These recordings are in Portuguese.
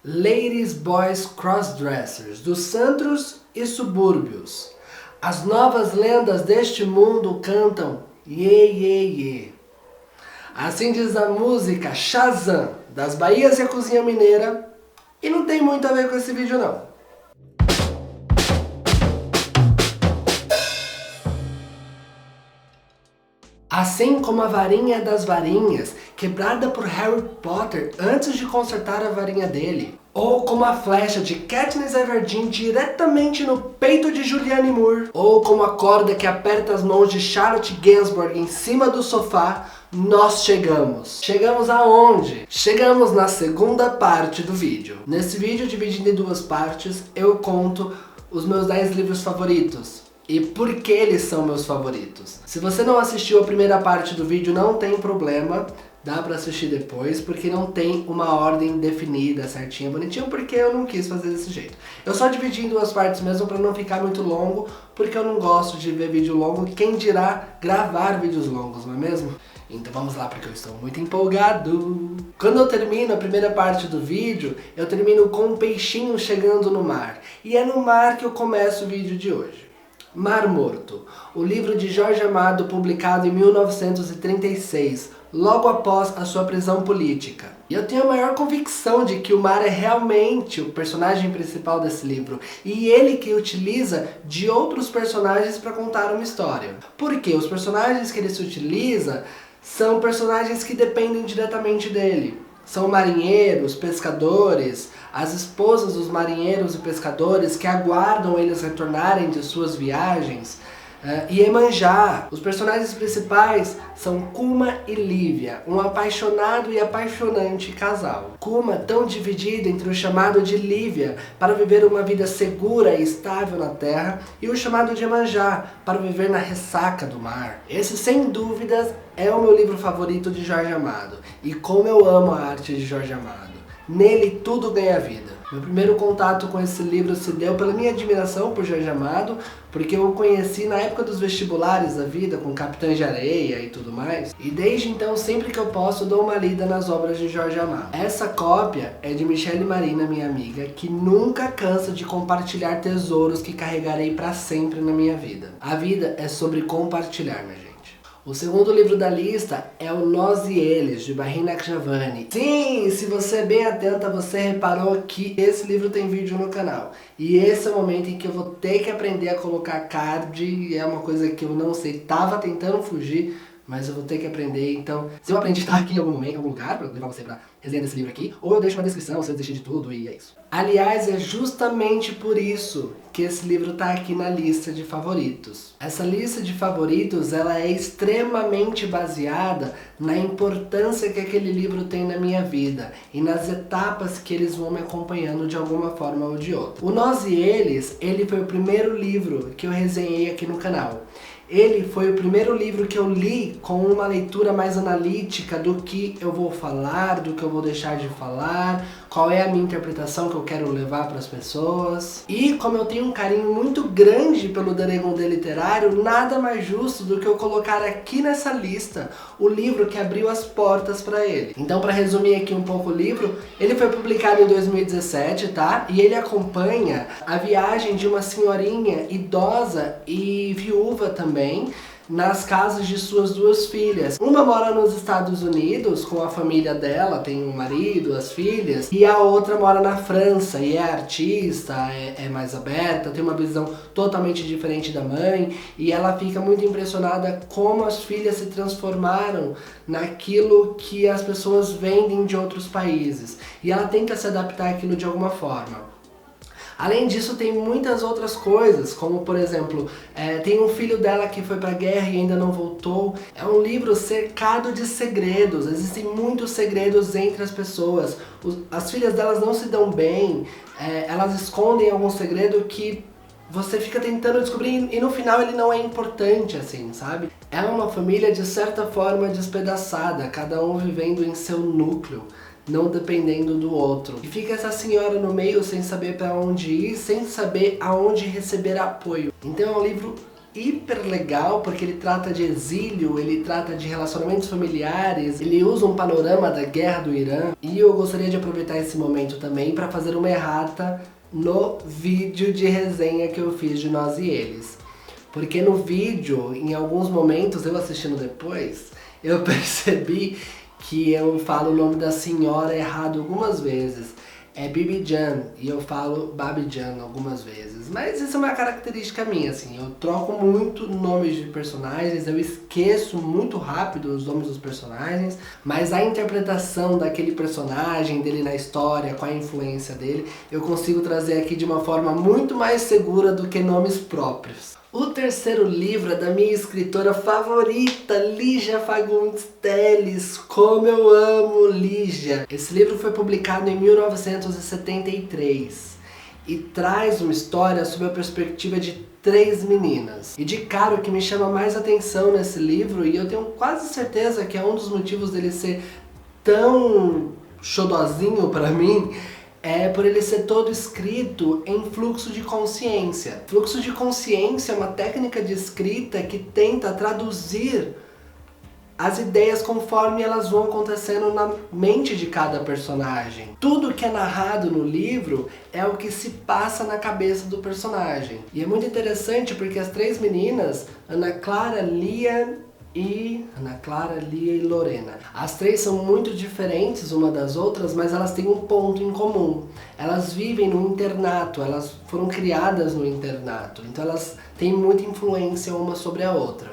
Ladies, Boys, Crossdressers, dos centros e subúrbios. As novas lendas deste mundo cantam Iê, Iê, Iê. Assim diz a música Shazam, das Bahias e a Cozinha Mineira, e não tem muito a ver com esse vídeo não. Assim como a varinha das varinhas, quebrada por Harry Potter antes de consertar a varinha dele. Ou como a flecha de Katniss Everdeen diretamente no peito de Julianne Moore. Ou como a corda que aperta as mãos de Charlotte Gainsbourg em cima do sofá, nós chegamos. Chegamos aonde? Chegamos na segunda parte do vídeo. Nesse vídeo, dividido em duas partes, eu conto os meus 10 livros favoritos. E por que eles são meus favoritos. Se você não assistiu a primeira parte do vídeo, não tem problema, dá pra assistir depois, porque não tem uma ordem definida, certinha, bonitinha, porque eu não quis fazer desse jeito. Eu só dividi em duas partes mesmo pra não ficar muito longo, porque eu não gosto de ver vídeo longo, quem dirá gravar vídeos longos, não é mesmo? Então vamos lá, porque eu estou muito empolgado. Quando eu termino a primeira parte do vídeo, eu termino com um peixinho chegando no mar. E é no mar que eu começo o vídeo de hoje. Mar Morto, o livro de Jorge Amado publicado em 1936, logo após a sua prisão política. E eu tenho a maior convicção de que o mar é realmente o personagem principal desse livro, e ele que utiliza de outros personagens para contar uma história. Porque os personagens que ele se utiliza são personagens que dependem diretamente dele. São marinheiros, pescadores, as esposas dos marinheiros e pescadores que aguardam eles retornarem de suas viagens, e Iemanjá. Os personagens principais são Kuma e Lívia, um apaixonado e apaixonante casal. Kuma tão dividido entre o chamado de Lívia para viver uma vida segura e estável na terra e o chamado de Iemanjá para viver na ressaca do mar. Esse, sem dúvidas, é o meu livro favorito de Jorge Amado. E como eu amo a arte de Jorge Amado. Nele tudo ganha vida. Meu primeiro contato com esse livro se deu pela minha admiração por Jorge Amado, porque eu o conheci na época dos vestibulares da vida, com Capitães de Areia e tudo mais. E desde então, sempre que eu posso, dou uma lida nas obras de Jorge Amado. Essa cópia é de Michele Marina, minha amiga, que nunca cansa de compartilhar tesouros que carregarei para sempre na minha vida. A vida é sobre compartilhar, minha gente. O segundo livro da lista é o Nós e Eles, de Bahin Nakshavani. Sim, se você é bem atenta, você reparou que esse livro tem vídeo no canal. E esse é o momento em que eu vou ter que aprender a colocar card, é uma coisa que eu não sei, tava tentando fugir, mas eu vou ter que aprender. Então, se eu aprendi, tá aqui em algum momento, em algum lugar, pra levar você pra resenha desse livro aqui, ou eu deixo na descrição, se eu desistir de tudo, e é isso. Aliás, é justamente por isso que esse livro tá aqui na lista de favoritos. Essa lista de favoritos, ela é extremamente baseada na importância que aquele livro tem na minha vida e nas etapas que eles vão me acompanhando de alguma forma ou de outra. O Nós e Eles, ele foi o primeiro livro que eu resenhei aqui no canal. Ele foi o primeiro livro que eu li com uma leitura mais analítica do que eu vou falar, do que eu vou deixar de falar, qual é a minha interpretação que eu quero levar para as pessoas. E como eu tenho um carinho muito grande pelo Deregondê literário, nada mais justo do que eu colocar aqui nessa lista o livro que abriu as portas para ele. Então, para resumir aqui um pouco o livro, ele foi publicado em 2017, tá? E ele acompanha a viagem de uma senhorinha idosa e viúva também, nas casas de suas duas filhas. Uma mora nos Estados Unidos com a família dela, tem um marido, as filhas, e a outra mora na França e é artista, é mais aberta, tem uma visão totalmente diferente da mãe, e ela fica muito impressionada como as filhas se transformaram naquilo que as pessoas vendem de outros países, e ela tenta se adaptar àquilo de alguma forma. Além disso, tem muitas outras coisas, como por exemplo, tem um filho dela que foi pra guerra e ainda não voltou. É um livro cercado de segredos, existem muitos segredos entre as pessoas. As filhas delas não se dão bem, elas escondem algum segredo que você fica tentando descobrir e no final ele não é importante assim, sabe? É uma família de certa forma despedaçada, cada um vivendo em seu núcleo, não dependendo do outro. E fica essa senhora no meio sem saber para onde ir, sem saber aonde receber apoio. Então é um livro hiper legal porque ele trata de exílio, ele trata de relacionamentos familiares, ele usa um panorama da guerra do Irã. E eu gostaria de aproveitar esse momento também para fazer uma errata no vídeo de resenha que eu fiz de Nós e Eles. Porque no vídeo, em alguns momentos, eu assistindo depois, eu percebi que eu falo o nome da senhora errado algumas vezes. É Bibi Jan, e eu falo Babi Jan algumas vezes. Mas isso é uma característica minha, assim. Eu troco muito nomes de personagens, eu esqueço muito rápido os nomes dos personagens, mas a interpretação daquele personagem, dele na história, com a influência dele, eu consigo trazer aqui de uma forma muito mais segura do que nomes próprios. O terceiro livro é da minha escritora favorita, Lígia Fagundes Telles. Como eu amo Lígia! Esse livro foi publicado em 1973 e traz uma história sob a perspectiva de 3 meninas. E de cara o que me chama mais atenção nesse livro, e eu tenho quase certeza que é um dos motivos dele ser tão xodozinho pra mim, é por ele ser todo escrito em fluxo de consciência. Fluxo de consciência é uma técnica de escrita que tenta traduzir as ideias conforme elas vão acontecendo na mente de cada personagem. Tudo que é narrado no livro é o que se passa na cabeça do personagem. E é muito interessante porque as 3 meninas, Ana Clara, Lia e Lorena. As 3 são muito diferentes uma das outras, mas elas têm um ponto em comum. Elas vivem no internato, elas foram criadas no internato, então elas têm muita influência uma sobre a outra.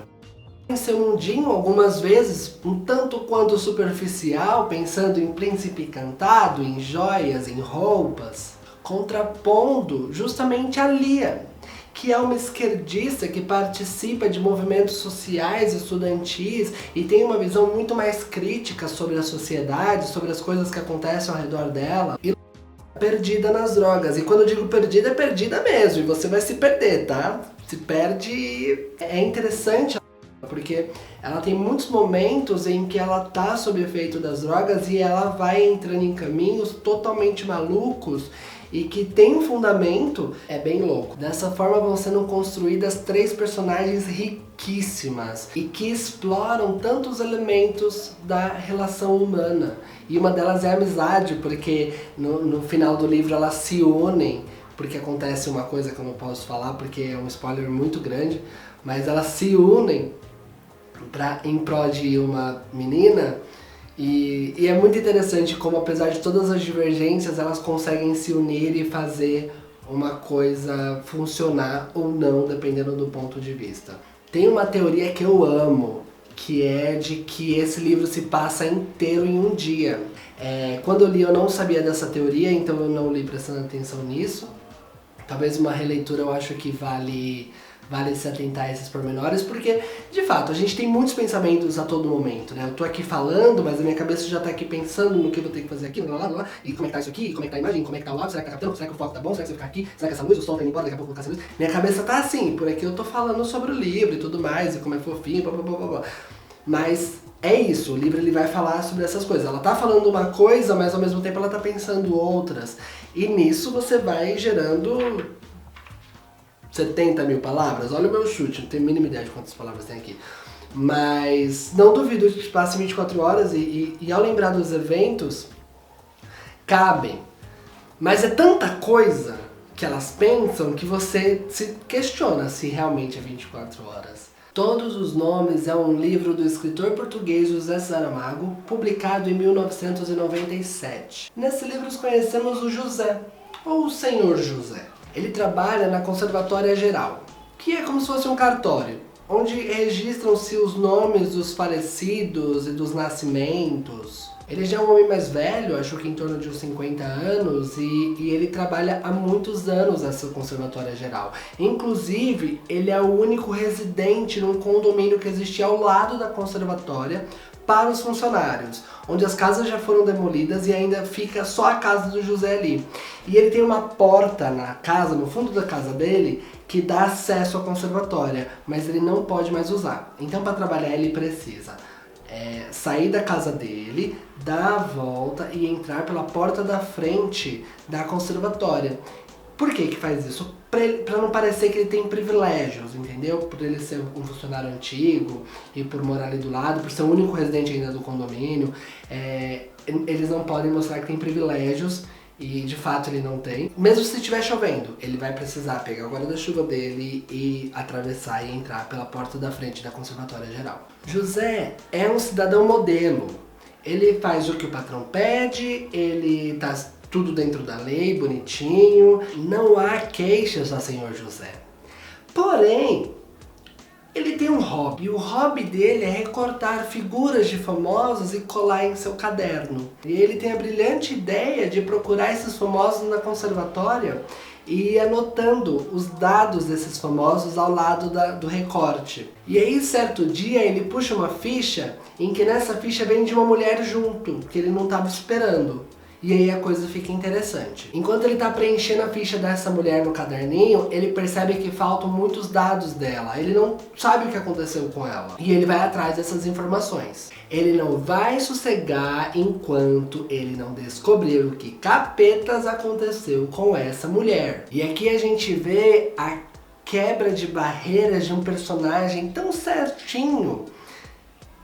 Em seu mundinho, algumas vezes, um tanto quanto superficial, pensando em príncipe encantado, em joias, em roupas, contrapondo justamente a Lia, que é uma esquerdista que participa de movimentos sociais, estudantis e tem uma visão muito mais crítica sobre a sociedade, sobre as coisas que acontecem ao redor dela. E perdida nas drogas. E quando eu digo perdida, é perdida mesmo. E você vai se perder, tá? Se perde. É interessante porque ela tem muitos momentos em que ela tá sob efeito das drogas e ela vai entrando em caminhos totalmente malucos e que tem um fundamento, é bem louco. Dessa forma vão sendo construídas 3 personagens riquíssimas e que exploram tantos elementos da relação humana. E uma delas é a amizade, porque no final do livro elas se unem, porque acontece uma coisa que eu não posso falar porque é um spoiler muito grande, mas elas se unem em prol de uma menina. E é muito interessante como, apesar de todas as divergências, elas conseguem se unir e fazer uma coisa funcionar ou não, dependendo do ponto de vista. Tem uma teoria que eu amo, que é de que esse livro se passa inteiro em um dia. Quando eu li eu não sabia dessa teoria, então eu não li prestando atenção nisso. Talvez uma releitura eu acho que vale se atentar a esses pormenores, porque, de fato, a gente tem muitos pensamentos a todo momento, né? Eu tô aqui falando, mas a minha cabeça já tá aqui pensando no que eu vou ter que fazer aqui, lá, e como é que tá isso aqui, como é que tá a imagem, como é que tá o áudio, será que tá captando, será que o foco tá bom, será que você vai ficar aqui, será que essa luz, o sol tá indo embora, daqui a pouco eu vou ficar sem luz. Minha cabeça tá assim, por aqui eu tô falando sobre o livro e tudo mais, e como é fofinho, blá blá blá blá. Mas é isso, o livro ele vai falar sobre essas coisas. Ela tá falando uma coisa, mas ao mesmo tempo ela tá pensando outras. E nisso você vai gerando 70 mil palavras, olha o meu chute, não tenho a mínima ideia de quantas palavras tem aqui. Mas não duvido que passe 24 horas e ao lembrar dos eventos, cabem. Mas é tanta coisa que elas pensam que você se questiona se realmente é 24 horas. Todos os Nomes é um livro do escritor português José Saramago, publicado em 1997. Nesse livro conhecemos o José, ou o Senhor José. Ele trabalha na Conservatória Geral, que é como se fosse um cartório, onde registram-se os nomes dos falecidos e dos nascimentos. Ele já é um homem mais velho, acho que em torno de uns 50 anos, e ele trabalha há muitos anos nessa Conservatória Geral. Inclusive, ele é o único residente num condomínio que existia ao lado da conservatória para os funcionários, onde as casas já foram demolidas e ainda fica só a casa do José ali. E ele tem uma porta na casa, no fundo da casa dele, que dá acesso à conservatória, mas ele não pode mais usar. Então, para trabalhar, ele precisa sair da casa dele, dar a volta e entrar pela porta da frente da conservatória. Por que que faz isso? Pra não parecer que ele tem privilégios, entendeu? Por ele ser um funcionário antigo e por morar ali do lado, por ser o único residente ainda do condomínio, eles não podem mostrar que tem privilégios. E de fato ele não tem. Mesmo se estiver chovendo, ele vai precisar pegar o guarda-chuva dele e atravessar e entrar pela porta da frente da Conservatória Geral. José é um cidadão modelo. Ele faz o que o patrão pede, ele tá tudo dentro da lei, bonitinho. Não há queixas a senhor José. Porém, ele tem um hobby, e o hobby dele é recortar figuras de famosos e colar em seu caderno. E ele tem a brilhante ideia de procurar esses famosos na conservatória e ir anotando os dados desses famosos ao lado do recorte. E aí, certo dia, ele puxa uma ficha em que nessa ficha vem de uma mulher junto, que ele não estava esperando. E aí a coisa fica interessante. Enquanto ele tá preenchendo a ficha dessa mulher no caderninho, ele percebe que faltam muitos dados dela. Ele não sabe o que aconteceu com ela. E ele vai atrás dessas informações. Ele não vai sossegar enquanto ele não descobrir o que capetas aconteceu com essa mulher. E aqui a gente vê a quebra de barreiras de um personagem tão certinho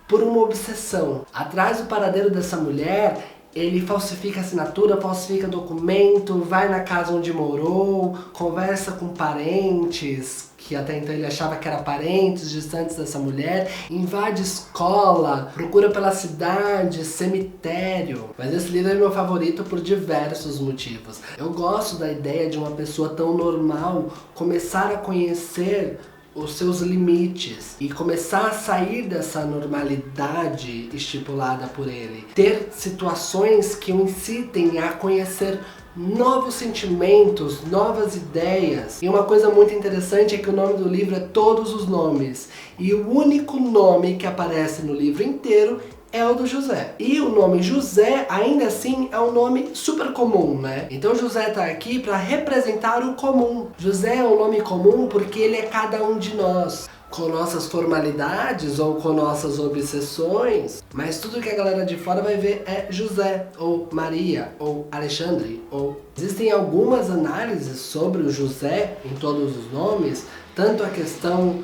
por uma obsessão. Atrás do paradeiro dessa mulher, ele falsifica assinatura, falsifica documento, vai na casa onde morou, conversa com parentes, que até então ele achava que eram parentes distantes dessa mulher, invade escola, procura pela cidade, cemitério. Mas esse livro é meu favorito por diversos motivos. Eu gosto da ideia de uma pessoa tão normal começar a conhecer os seus limites e começar a sair dessa normalidade estipulada por ele. Ter situações que o incitem a conhecer novos sentimentos, novas ideias. E uma coisa muito interessante é que o nome do livro é Todos os Nomes. E o único nome que aparece no livro inteiro é o do José. E o nome José, ainda assim, é um nome super comum, né? Então José tá aqui para representar o comum. José é um nome comum porque ele é cada um de nós, com nossas formalidades ou com nossas obsessões, mas tudo que a galera de fora vai ver é José, ou Maria, ou Alexandre, ou... Existem algumas análises sobre o José em todos os nomes, tanto a questão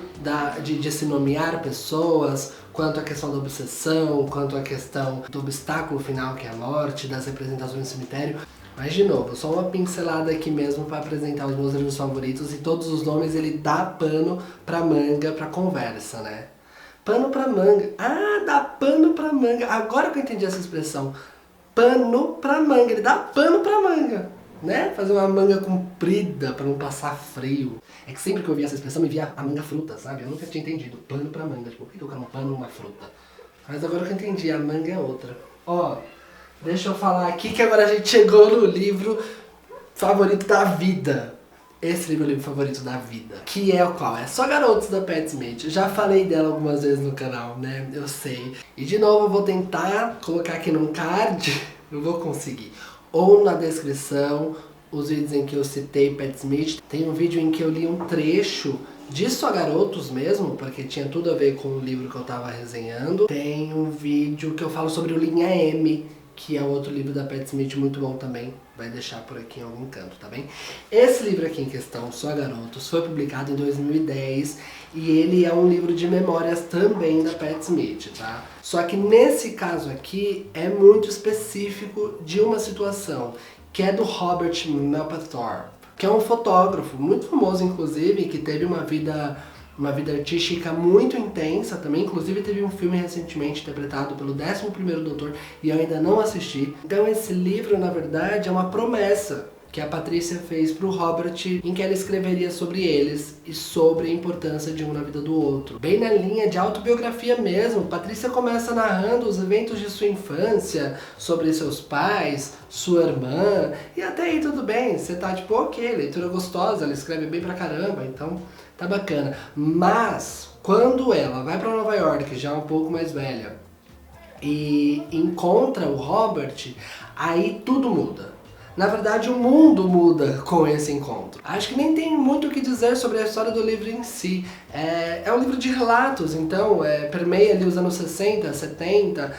de se nomear pessoas, quanto a questão da obsessão, quanto a questão do obstáculo final que é a morte, das representações no cemitério. Mas de novo, só uma pincelada aqui mesmo para apresentar os meus livros favoritos, e todos os nomes ele dá pano pra manga, pra conversa, né? Pano pra manga. Ah, dá pano pra manga. Agora que eu entendi essa expressão. Pano pra manga. Ele dá pano pra manga, né? Fazer uma manga comprida pra não passar frio. É que sempre que eu via essa expressão, me via a manga fruta, sabe? Eu nunca tinha entendido. Pano pra manga. Tipo, por que eu quero um pano e uma fruta? Mas agora que eu entendi, a manga é outra. Ó, deixa eu falar aqui que agora a gente chegou no livro favorito da vida. Esse livro é o livro favorito da vida. Que é o qual? É Só Garotos, da Pat Smith. Eu já falei dela algumas vezes no canal, né? Eu sei. E de novo eu vou tentar colocar aqui num card. Eu vou conseguir. Ou na descrição, os vídeos em que eu citei Pat Smith. Tem um vídeo em que eu li um trecho de Só Garotos mesmo, porque tinha tudo a ver com o livro que eu tava resenhando. Tem um vídeo que eu falo sobre o Linha M, que é outro livro da Pat Smith muito bom também. Vai deixar por aqui em algum canto, tá bem? Esse livro aqui em questão, Só Garotos, foi publicado em 2010 e ele é um livro de memórias também da Pat Smith, tá? Só que nesse caso aqui é muito específico de uma situação, que é do Robert Mapplethorpe, que é um fotógrafo muito famoso, inclusive, que teve uma vida artística muito intensa também. Inclusive teve um filme recentemente interpretado pelo 11º Doutor e eu ainda não assisti. Então esse livro, na verdade, é uma promessa que a Patrícia fez pro Robert, em que ela escreveria sobre eles e sobre a importância de um na vida do outro. Bem na linha de autobiografia mesmo, Patrícia começa narrando os eventos de sua infância, sobre seus pais, sua irmã, e até aí tudo bem, você tá tipo, ok, leitura gostosa, ela escreve bem pra caramba, então tá bacana. Mas, quando ela vai pra Nova York, já um pouco mais velha, e encontra o Robert, aí tudo muda. Na verdade, o mundo muda com esse encontro. Acho que nem tem muito o que dizer sobre a história do livro em si. É um livro de relatos, então permeia ali os anos 60, 70,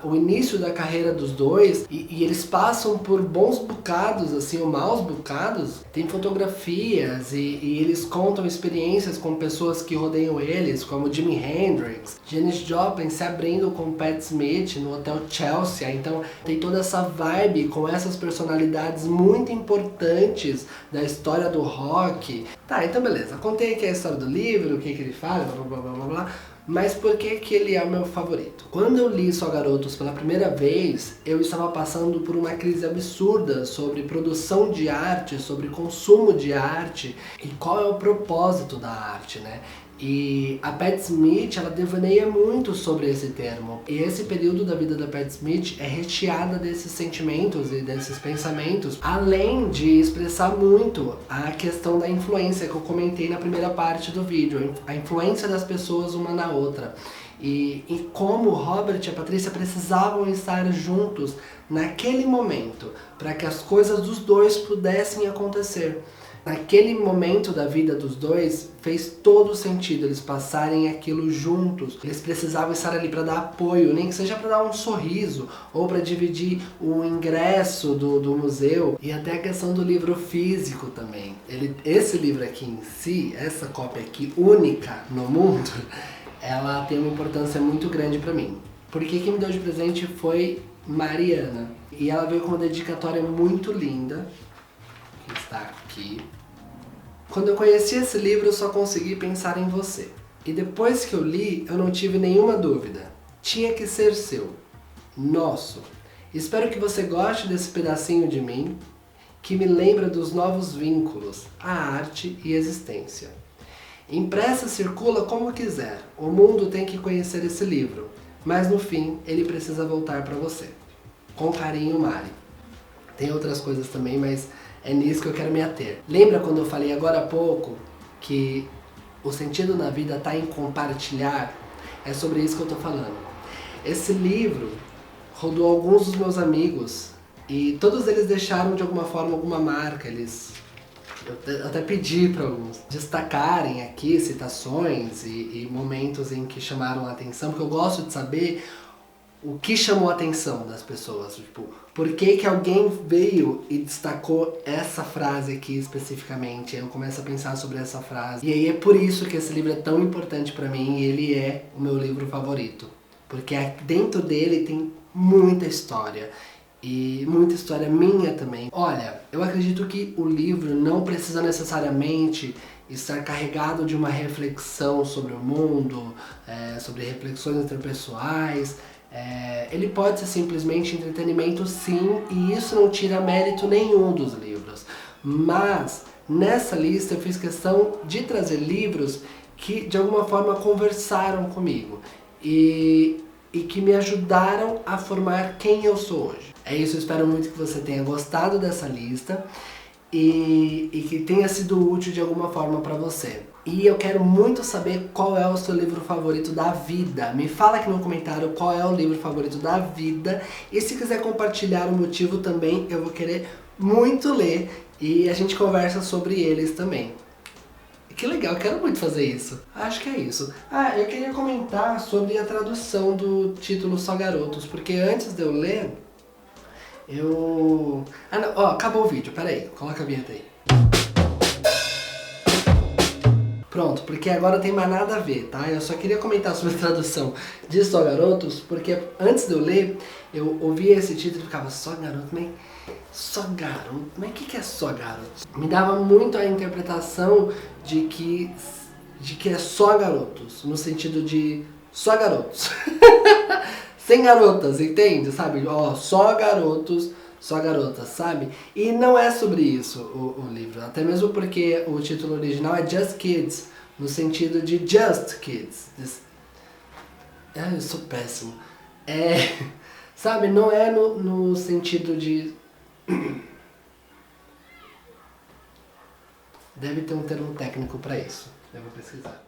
o início da carreira dos dois, e eles passam por bons bocados, assim, ou maus bocados. Tem fotografias e eles contam experiências com pessoas que rodeiam eles, como Jimi Hendrix, Janis Joplin se abrindo com Pat Smith no Hotel Chelsea. Então tem toda essa vibe com essas personalidades muito importantes da história do rock. Tá, então beleza, contei aqui a história do livro, o que ele fala, blá blá blá blá blá. Mas por que que ele é o meu favorito? Quando eu li Só Garotos pela primeira vez, eu estava passando por uma crise absurda sobre produção de arte, sobre consumo de arte e qual é o propósito da arte, né? E a Pat Smith, ela devaneia muito sobre esse termo. E esse período da vida da Pat Smith é recheada desses sentimentos e desses pensamentos, além de expressar muito a questão da influência que eu comentei na primeira parte do vídeo, a influência das pessoas uma na outra. E como o Robert e a Patrícia precisavam estar juntos naquele momento, para que as coisas dos dois pudessem acontecer. Naquele momento da vida dos dois, fez todo sentido eles passarem aquilo juntos. Eles precisavam estar ali para dar apoio, nem que seja para dar um sorriso, ou para dividir o ingresso do museu. E até a questão do livro físico também. Esse livro aqui em si, essa cópia aqui, única no mundo, ela tem uma importância muito grande para mim. Porque quem me deu de presente foi Mariana. E ela veio com uma dedicatória muito linda, que está aqui. Quando eu conheci esse livro, eu só consegui pensar em você. E depois que eu li, eu não tive nenhuma dúvida. Tinha que ser seu. Nosso. Espero que você goste desse pedacinho de mim, que me lembra dos novos vínculos, a arte e a existência. Impressa circula como quiser. O mundo tem que conhecer esse livro. Mas no fim, ele precisa voltar para você. Com carinho, Mari. Tem outras coisas também, mas é nisso que eu quero me ater. Lembra quando eu falei agora há pouco que o sentido na vida está em compartilhar? É sobre isso que eu tô falando. Esse livro rodou alguns dos meus amigos e todos eles deixaram de alguma forma alguma marca. Eu até pedi para alguns destacarem aqui citações e momentos em que chamaram a atenção, porque eu gosto de saber o que chamou a atenção das pessoas, tipo, por que que alguém veio e destacou essa frase aqui especificamente. Aí eu começo a pensar sobre essa frase. E aí é por isso que esse livro é tão importante pra mim e ele é o meu livro favorito. Porque dentro dele tem muita história. E muita história minha também. Olha, eu acredito que o livro não precisa necessariamente estar carregado de uma reflexão sobre o mundo, sobre reflexões interpessoais. Ele pode ser simplesmente entretenimento, sim, e isso não tira mérito nenhum dos livros. Mas nessa lista eu fiz questão de trazer livros que de alguma forma conversaram comigo e que me ajudaram a formar quem eu sou hoje. É isso, eu espero muito que você tenha gostado dessa lista e que tenha sido útil de alguma forma para você. E eu quero muito saber qual é o seu livro favorito da vida. Me fala aqui no comentário qual é o livro favorito da vida. E se quiser compartilhar o motivo também, eu vou querer muito ler. E a gente conversa sobre eles também. Que legal, eu quero muito fazer isso. Acho que é isso. Eu queria comentar sobre a tradução do título Só Garotos. Porque antes de eu ler, não, acabou o vídeo, peraí, coloca a vinheta aí. Pronto, porque agora tem mais nada a ver, tá? Eu só queria comentar sobre a tradução de Só Garotos, porque antes de eu ler, eu ouvia esse título e ficava Só Garoto, mas Só Garoto? Mas o que é Só Garotos? Me dava muito a interpretação de que é só garotos, no sentido de só garotos. Sem garotas, entende? Sabe? Só garotos, só garotas, sabe? E não é sobre isso o livro, até mesmo porque o título original é Just Kids, no sentido de Just Kids. Eu sou péssimo. Sabe, não é no sentido de... Deve ter um termo técnico pra isso, eu vou pesquisar.